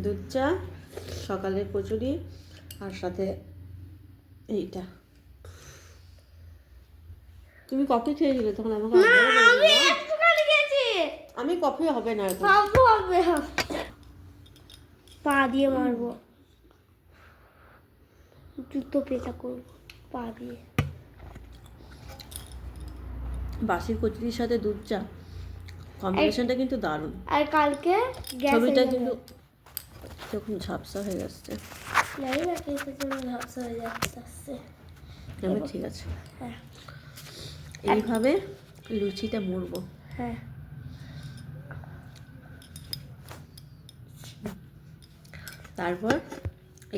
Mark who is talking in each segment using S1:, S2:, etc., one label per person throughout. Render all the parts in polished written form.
S1: দুধ চা, সকালের কচুরি, আর সাথে এইটা। তুমি কফি খেয়েছিলে তখন আমাকে আমি কফি হবে না
S2: পা দিয়ে মারবো, জুতো পেটা করবো পা দিয়ে।
S1: বাসির কচুরির সাথে দুধ চা কম্বিনেশনটা কিন্তু দারুণ।
S2: আর কালকে
S1: ছবিটা কিন্তু যখন ঝাপসা হয়ে যাচ্ছে,
S2: ঝাপসা হয়ে যাচ্ছে।
S1: ঠিক আছে,
S2: হ্যাঁ
S1: এইভাবে লুচিটা মুড়বো।
S2: হ্যাঁ,
S1: তারপর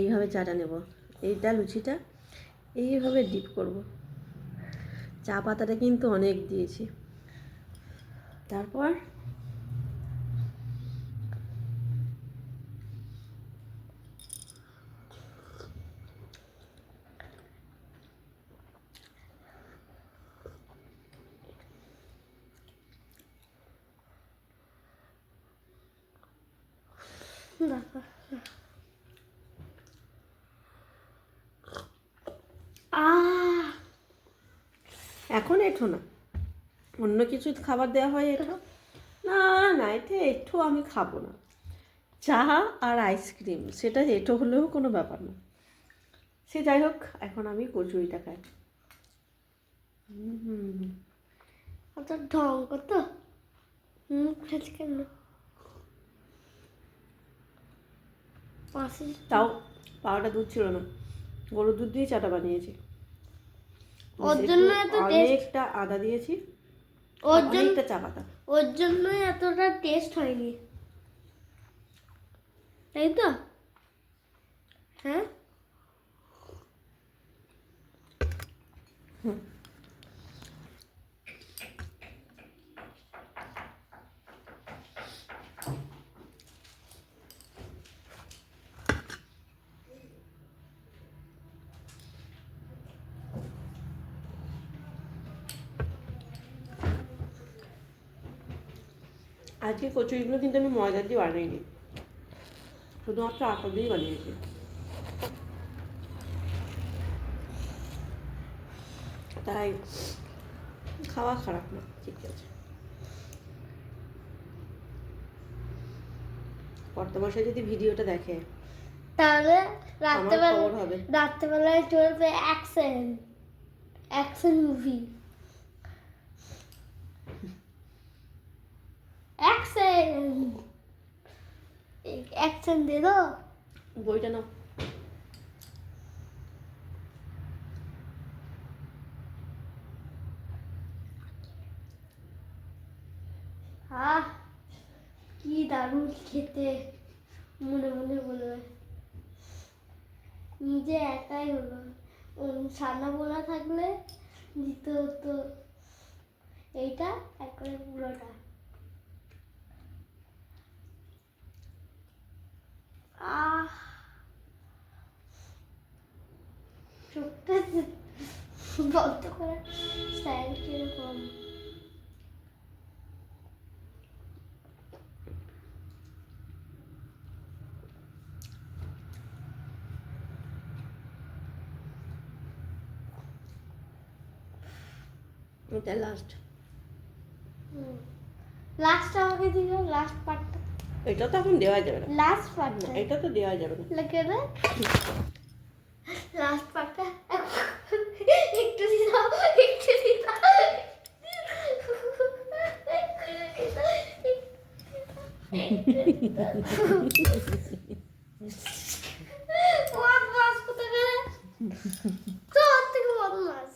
S1: এইভাবে চাটা নেব, এইটা লুচিটা এইভাবে ডিপ করব। চা পাতাটা কিন্তু অনেক দিয়েছি। তারপর এখন এঠো না, অন্য কিছু খাবার দেওয়া হয় এঠো না, না এটা এঠো আমি খাবো না। চা আর আইসক্রিম সেটা এঠো হলেও কোনো ব্যাপার না। সে যাই হোক, এখন আমি কচুরিটা খাই।
S2: অত ঢং কত খাচ্ছি কেন?
S1: তাও পাউডার দুধ ছিল না, গরুর দুধ দিয়ে চাটা বানিয়েছি।
S2: ওর জন্য এত
S1: অনেকটা আদা দিয়েছি, অনেকটা চা পাতা,
S2: ওর জন্য এতটা টেস্ট হয়নি, তাই তো? হ্যাঁ,
S1: আজকে কচুরিগুলো কিন্তু আমি ময়দা দিয়ে বানাইনি, শুধুমাত্র আটা দিয়েই বানিয়েছি। তাই খাওয়া খারাপ না, ঠিক আছে। কর্তামশাই যদি ভিডিওটা দেখে
S2: তাহলে
S1: রাত্রেবেলায়
S2: রাত্রেবেলায় চলবে অ্যাকশন মুভি, অ্যাকশন দে দো।
S1: বইটা নাও।
S2: কি দারুণ খেতে, মনে মনে বলবে। নিজে একাই হলো, সাদা বোনা থাকলে দিতে হতো এইটা একবারে পুরোটা। চোখটা বন্ধ করার স্টাইল কিরকম?
S1: এটা লাস্ট
S2: আমাকে দিও, লাস্ট পার্টটা।
S1: এটা তো এখন দেওয়া যাবে না,
S2: লাস্ট পার্টটা
S1: এটা তো দেওয়া যাবে না।
S2: লাগে না লাস্ট পার্টটা একটু দিও, একটু দিও। বদমাস কোথাকার, তোর থেকে বদমাস।